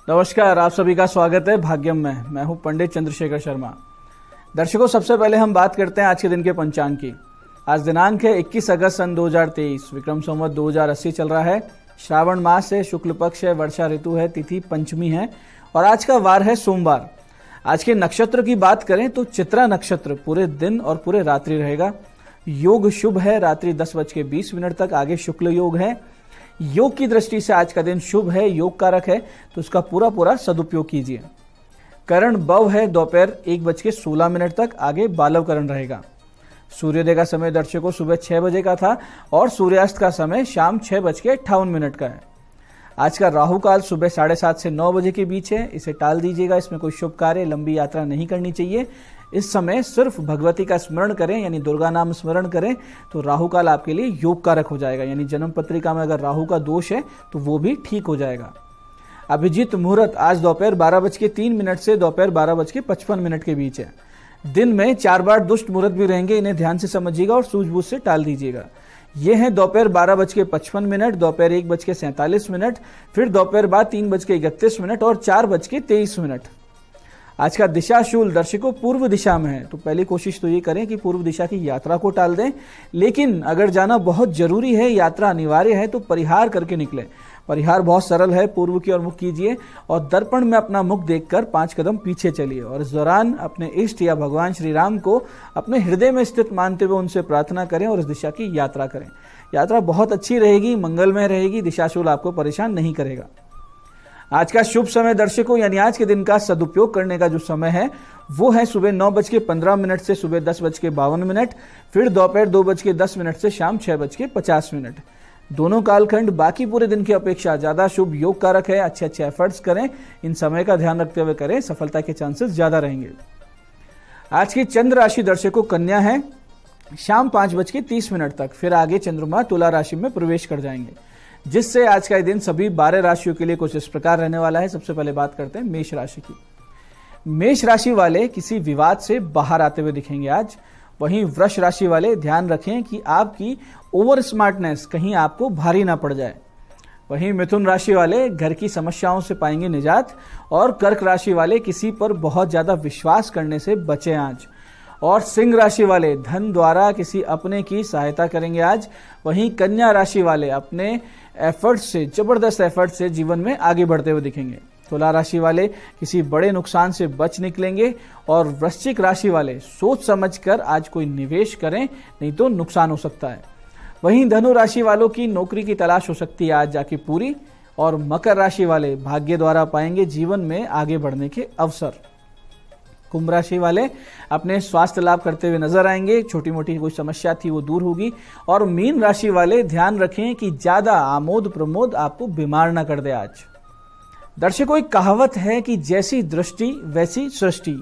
नमस्कार, आप सभी का स्वागत है भाग्यम में। मैं हूं पंडित चंद्रशेखर शर्मा। दर्शकों, सबसे पहले हम बात करते हैं आज के दिन के पंचांग की। आज दिनांक है 21 अगस्त सन 2023, विक्रम संवत 2080 चल रहा है। श्रावण मास है, शुक्ल पक्ष है, वर्षा ऋतु है, तिथि पंचमी है और आज का वार है सोमवार। आज के नक्षत्र की बात करें तो चित्रा नक्षत्र पूरे दिन और पूरे रात्रि रहेगा। योग शुभ है, रात्रि 10:20 तक। आगे शुक्ल योग है। योग की दृष्टि से आज का दिन शुभ है, योग कारक है, तो उसका पूरा सदुपयोग कीजिए। करण बव है दोपहर 1:16 तक। आगे बालव करण रहेगा। सूर्योदय का समय दर्शकों सुबह 6 बजे का था और सूर्यास्त का समय शाम 6:58 का है। आज का राहु काल सुबह 7:30 से 9 बजे के बीच है। इसे टाल दीजिएगा। इसमें कोई शुभ कार्य, लंबी यात्रा नहीं करनी चाहिए। इस समय सिर्फ भगवती का स्मरण करें, यानी दुर्गा नाम स्मरण करें, तो राहु काल आपके लिए योग कारक हो जाएगा। यानी जन्म पत्रिका में अगर राहु का दोष है तो वो भी ठीक हो जाएगा। अभिजीत मुहूर्त आज दोपहर 12:03 से दोपहर 12:55 के बीच है। दिन में 4 बार दुष्ट मुहूर्त भी रहेंगे, इन्हें ध्यान से समझिएगा और सूझबूझ से टाल दीजिएगा। ये है दोपहर 12:55, दोपहर 1:47, फिर दोपहर बाद 3:31 और 4:23। आज का दिशाशूल दर्शकों पूर्व दिशा में है, तो पहली कोशिश तो ये करें कि पूर्व दिशा की यात्रा को टाल दें। लेकिन अगर जाना बहुत जरूरी है, यात्रा अनिवार्य है, तो परिहार करके निकले। परिहार बहुत सरल है। पूर्व की ओर मुख कीजिए और दर्पण में अपना मुख देखकर 5 कदम पीछे चलिए और इस दौरान अपने इष्ट या भगवान श्री राम को अपने हृदय में स्थित मानते हुए उनसे प्रार्थना करें और इस दिशा की यात्रा करें। यात्रा बहुत अच्छी रहेगी, मंगलमय रहेगी। दिशाशूल आपको परेशान नहीं करेगा। आज का शुभ समय दर्शकों, यानी आज के दिन का सदुपयोग करने का जो समय है वो है सुबह 9:15 से सुबह 10:52, फिर दोपहर 2:10 से शाम 6:50। दोनों कालखंड बाकी पूरे दिन की अपेक्षा ज्यादा शुभ योग कारक है। अच्छे एफर्ट्स करें, इन समय का ध्यान रखते हुए करें, सफलता के चांसेस ज्यादा रहेंगे। आज की चंद्र राशि दर्शकों कन्या है, शाम 5:30 तक। फिर आगे चंद्रमा तुला राशि में प्रवेश कर जाएंगे, जिससे आज का दिन सभी 12 राशियों के लिए कुछ इस प्रकार रहने वाला है। सबसे पहले बात करते हैं मेष राशि की। मेष राशि वाले किसी विवाद से बाहर आते हुए दिखेंगे आज। वहीं वृष राशि वाले ध्यान रखें कि आपकी ओवर स्मार्टनेस कहीं आपको भारी ना पड़ जाए। वहीं मिथुन राशि वाले घर की समस्याओं से पाएंगे निजात और कर्क राशि वाले किसी पर बहुत ज्यादा विश्वास करने से बचें आज। और सिंह राशि वाले धन द्वारा किसी अपने की सहायता करेंगे आज। वहीं कन्या राशि वाले अपने एफर्ट से, जबरदस्त एफर्ट से जीवन में आगे बढ़ते हुए दिखेंगे। तुला राशि वाले किसी बड़े नुकसान से बच निकलेंगे और वृश्चिक राशि वाले सोच समझकर आज कोई निवेश करें, नहीं तो नुकसान हो सकता है। वहीं धनु राशि वालों की नौकरी की तलाश हो सकती है आज जाके पूरी। और मकर राशि वाले भाग्य द्वारा पाएंगे जीवन में आगे बढ़ने के अवसर। कुंभ राशि वाले अपने स्वास्थ्य लाभ करते हुए नजर आएंगे। छोटी मोटी कोई समस्या थी वो दूर होगी। और मीन राशि वाले ध्यान रखें कि ज्यादा आमोद प्रमोद आपको बीमार ना कर दे आज। दर्शकों, एक कहावत है कि जैसी दृष्टि वैसी सृष्टि।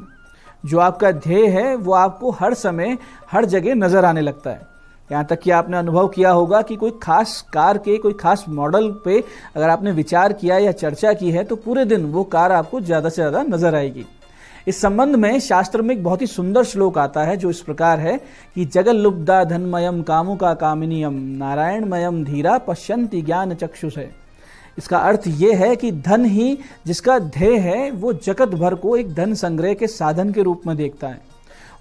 जो आपका ध्येय है वो आपको हर समय हर जगह नजर आने लगता है। यहाँ तक कि आपने अनुभव किया होगा कि कोई खास कार के कोई खास मॉडल पे अगर आपने विचार किया या चर्चा की है तो पूरे दिन वो कार आपको ज्यादा से ज्यादा नजर आएगी। इस संबंध में शास्त्र में एक बहुत ही सुंदर श्लोक आता है जो इस प्रकार है कि जगल लुब्धा धनमयम कामुका कामिनीयम नारायणमयम धीरा पश्यन्ति ज्ञान चक्षुषे। इसका अर्थ ये है कि धन ही जिसका ध्येय है वो जगत भर को एक धन संग्रह के साधन के रूप में देखता है।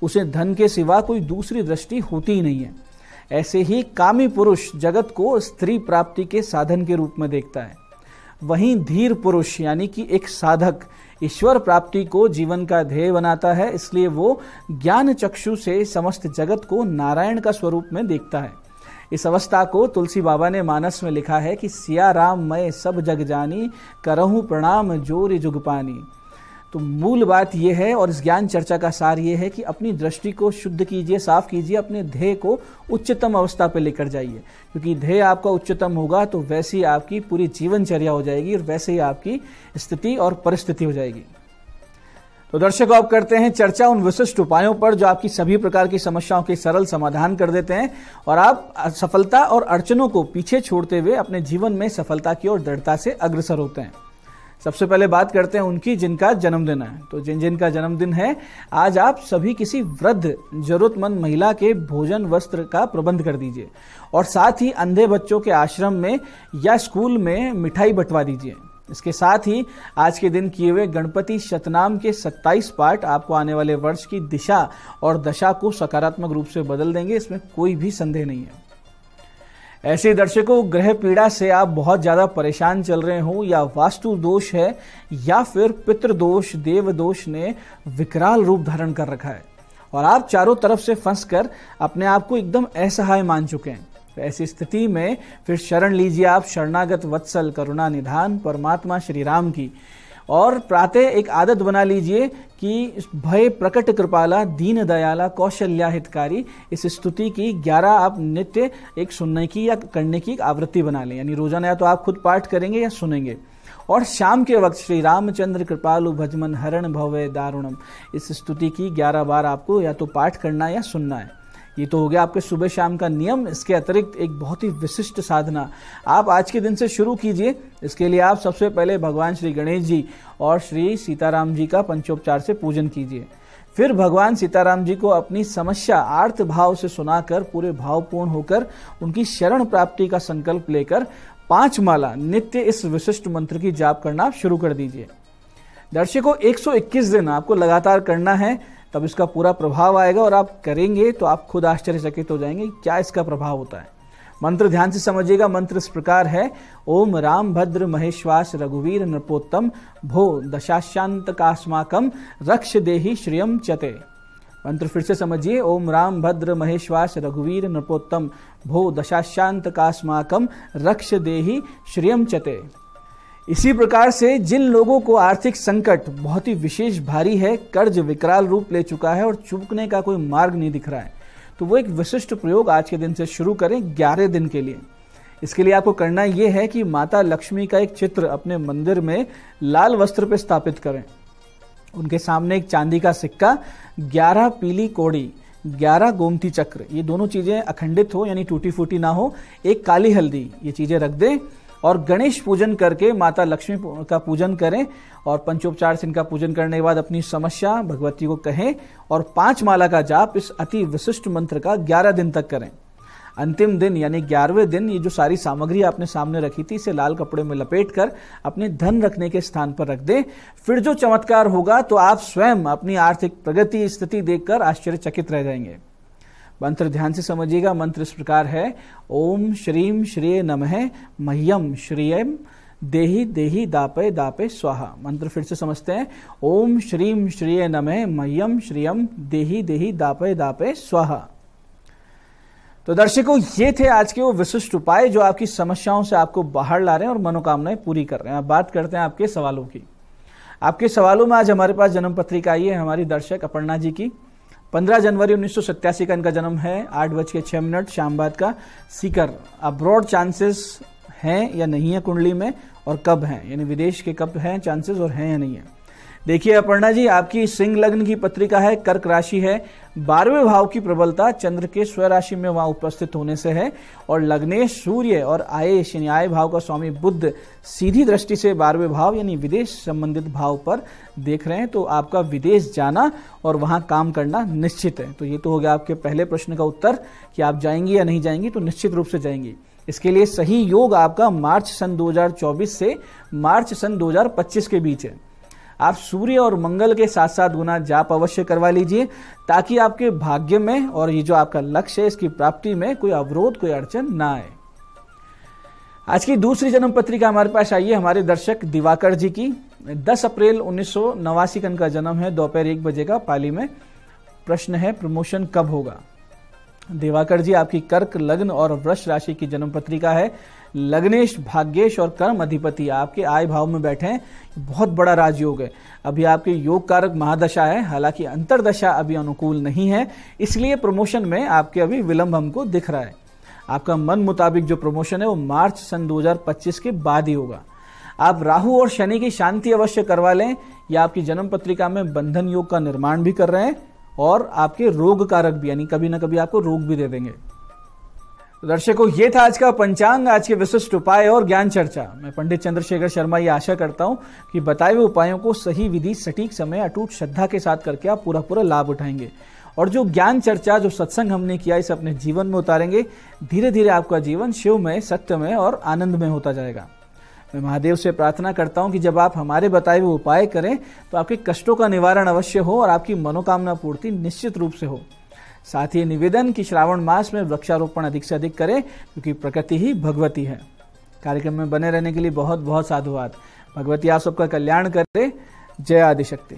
उसे धन के सिवा कोई दूसरी दृष्टि होती ही नहीं है। ऐसे ही कामी पुरुष जगत को स्त्री प्राप्ति के साधन के रूप में देखता है। वहीं धीर पुरुष यानी कि एक साधक ईश्वर प्राप्ति को जीवन का ध्येय बनाता है। इसलिए वो ज्ञान चक्षु से समस्त जगत को नारायण का स्वरूप में देखता है। इस अवस्था को तुलसी बाबा ने मानस में लिखा है कि सिया राम मैं सब जग जानी, करहूं प्रणाम जोरि जुग पानी। तो मूल बात यह है और इस ज्ञान चर्चा का सार ये है कि अपनी दृष्टि को शुद्ध कीजिए, साफ कीजिए, अपने ध्येय को उच्चतम अवस्था पर लेकर जाइए। क्योंकि ध्येय आपका उच्चतम होगा तो वैसे ही आपकी पूरी जीवनचर्या हो जाएगी और वैसे ही आपकी स्थिति और परिस्थिति हो जाएगी। तो दर्शकों, अब करते हैं चर्चा उन विशिष्ट उपायों पर जो आपकी सभी प्रकार की समस्याओं के सरल समाधान कर देते हैं और आप सफलता और अड़चनों को पीछे छोड़ते हुए अपने जीवन में सफलता की ओर दृढ़ता से अग्रसर होते हैं। सबसे पहले बात करते हैं उनकी जिनका जन्मदिन है। तो जिनका जन्मदिन है आज आप सभी किसी वृद्ध जरूरतमंद महिला के भोजन वस्त्र का प्रबंध कर दीजिए और साथ ही अंधे बच्चों के आश्रम में या स्कूल में मिठाई बंटवा दीजिए। इसके साथ ही आज के दिन किए हुए गणपति शतनाम के 27 पाठ आपको आने वाले वर्ष की दिशा और दशा को सकारात्मक रूप से बदल देंगे, इसमें कोई भी संदेह नहीं है। ऐसे दर्शकों, ग्रह पीड़ा से आप बहुत ज्यादा परेशान चल रहे हो, या वास्तु दोष है या फिर पितृदोष, देव दोष ने विकराल रूप धारण कर रखा है और आप चारों तरफ से फंसकर अपने आप को एकदम असहाय मान चुके हैं। तो ऐसी स्थिति में फिर शरण लीजिए आप शरणागत वत्सल करुणा निधान परमात्मा श्री राम की, और प्रातः एक आदत बना लीजिए कि भय प्रकट कृपाला दीन दयाला कौशल्या हितकारी, इस स्तुति की 11 आप नित्य एक सुनने की या करने की एक आवृत्ति बना लें। यानी रोजाना या तो आप खुद पाठ करेंगे या सुनेंगे, और शाम के वक्त श्री रामचंद्र कृपालु भजमन हरण भवे दारुणम, इस स्तुति की 11 बार आपको या तो पाठ करना है या सुनना है। ये तो हो गया आपके सुबह शाम का नियम। इसके अतिरिक्त एक बहुत ही विशिष्ट साधना आप आज के दिन से शुरू कीजिए। इसके लिए आप सबसे पहले भगवान श्री गणेश जी और श्री सीताराम जी का पंचोपचार से पूजन कीजिए। फिर भगवान सीताराम जी को अपनी समस्या आर्त भाव से सुनाकर पूरे भावपूर्ण होकर उनकी शरण प्राप्ति का संकल्प लेकर 5 माला नित्य इस विशिष्ट मंत्र की जाप करना आप शुरू कर दीजिए। दर्शकों, 121 दिन आपको लगातार करना है, तब इसका पूरा प्रभाव आएगा और आप करेंगे तो आप खुद आश्चर्यचकित हो जाएंगे क्या इसका प्रभाव होता है। मंत्र ध्यान से समझिएगा। मंत्र इस प्रकार है, ओम राम भद्र महेश्वास रघुवीर नृपोत्तम भो दशाशांत कास्माकम रक्ष देहि श्रियम चते। मंत्र फिर से समझिए, ओम राम भद्र महेश्वास रघुवीर नृपोत्तम भो दशाशांत कास्माकम रक्ष देहि श्रियम चते। इसी प्रकार से जिन लोगों को आर्थिक संकट बहुत ही विशेष भारी है, कर्ज विकराल रूप ले चुका है और चूकने का कोई मार्ग नहीं दिख रहा है, तो वो एक विशिष्ट प्रयोग आज के दिन से शुरू करें 11 दिन के लिए। इसके लिए आपको करना यह है कि माता लक्ष्मी का एक चित्र अपने मंदिर में लाल वस्त्र पर स्थापित करें। उनके सामने एक चांदी का सिक्का, 11 पीली कौड़ी, 11 गोमती चक्र, ये दोनों चीजें अखंडित हो यानी टूटी फूटी ना हो, एक काली हल्दी, ये चीजें रख दें और गणेश पूजन करके माता लक्ष्मी का पूजन करें। और पंचोपचार से इनका पूजन करने के बाद अपनी समस्या भगवती को कहें और 5 माला का जाप इस अति विशिष्ट मंत्र का 11 दिन तक करें। अंतिम दिन यानी 11वें दिन ये जो सारी सामग्री आपने सामने रखी थी, इसे लाल कपड़े में लपेटकर अपने धन रखने के स्थान पर रख दें। फिर जो चमत्कार होगा तो आप स्वयं अपनी आर्थिक प्रगति स्थिति देखकर आश्चर्यचकित रह जाएंगे। मंत्र ध्यान से समझिएगा। मंत्र इस प्रकार है, ओम श्रीम श्रिये नमः मह्यम श्रियम देहि देहि दापे दापे स्वाहा। मंत्र फिर से समझते हैं, ओम श्रीम श्रिये नमः मह्यम श्रियम देहि देहि दापे दापे स्वाहा। तो दर्शकों, ये थे आज के वो विशिष्ट उपाय जो आपकी समस्याओं से आपको बाहर ला रहे हैं और मनोकामनाएं पूरी कर रहे हैं। अब बात करते हैं आपके सवालों की। आपके सवालों में आज हमारे पास जन्म पत्रिका आई है हमारी दर्शक अपर्णा जी की। 15 जनवरी 1987 का इनका जन्म है, 8:06 शाम बाद का। सीकर, अब्रॉड चांसेस हैं या नहीं है कुंडली में, और कब हैं, यानी विदेश के कब हैं चांसेस और हैं या नहीं है। देखिए अपर्णा जी, आपकी सिंह लग्न की पत्रिका है, कर्क राशि है, 12वें भाव की प्रबलता चंद्र के स्व राशि में वहां उपस्थित होने से है, और लग्नेश सूर्य और आयेश यानी आय भाव का स्वामी बुध सीधी दृष्टि से 12वें भाव यानी विदेश संबंधित भाव पर देख रहे हैं। तो आपका विदेश जाना और वहां काम करना निश्चित है। तो ये तो हो गया आपके पहले प्रश्न का उत्तर कि आप जाएंगी या नहीं जाएंगी। तो निश्चित रूप से जाएंगी। इसके लिए सही योग आपका मार्च सन 2024 से मार्च सन 2025 के बीच है। आप सूर्य और मंगल के साथ साथ गुना जाप अवश्य करवा लीजिए, ताकि आपके भाग्य में और ये जो आपका लक्ष्य है इसकी प्राप्ति में कोई अवरोध, कोई अड़चन ना आए। आज की दूसरी जन्म पत्रिका हमारे पास आई है हमारे दर्शक दिवाकर जी की। 10 अप्रैल 1989 का इनका जन्म है, दोपहर 1 बजे का पाली में। प्रश्न है, प्रमोशन कब होगा। दिवाकर जी, आपकी कर्क लग्न और वृष राशि की जन्म पत्रिका है। लग्नेश, भाग्येश और कर्म अधिपति आपके आय भाव में बैठे हैं। बहुत बड़ा राजयोग है। अभी आपके योग कारक महादशा है, हालांकि अंतरदशा अभी अनुकूल नहीं है, इसलिए प्रमोशन में आपके अभी विलंब हमको दिख रहा है। आपका मन मुताबिक जो प्रमोशन है वो मार्च सन 2025 के बाद ही होगा। आप राहु और शनि की शांति अवश्य करवा लें, या आपकी जन्म पत्रिका में बंधन योग का निर्माण भी कर रहे हैं, और आपके रोग कारक भी यानी कभी ना कभी आपको रोग भी दे देंगे। तो दर्शकों, ये था आज का पंचांग, आज के विशिष्ट उपाय और ज्ञान चर्चा। मैं पंडित चंद्रशेखर शर्मा ये आशा करता हूं कि बताए हुए उपायों को सही विधि, सटीक समय, अटूट श्रद्धा के साथ करके आप पूरा लाभ उठाएंगे, और जो ज्ञान चर्चा, जो सत्संग हमने किया, इसे अपने जीवन में उतारेंगे। धीरे धीरे आपका जीवन शिवमय, सत्यमय और आनंदमय होता जाएगा। मैं महादेव से प्रार्थना करता हूं कि जब आप हमारे बताए हुए उपाय करें तो आपके कष्टों का निवारण अवश्य हो और आपकी मनोकामना पूर्ति निश्चित रूप से हो। साथ ही निवेदन कि श्रावण मास में वृक्षारोपण अधिक से अधिक करें, क्योंकि प्रकृति ही भगवती है। कार्यक्रम में बने रहने के लिए बहुत बहुत साधुवाद। भगवती आप सबका कल्याण करे। जय आदिशक्ति।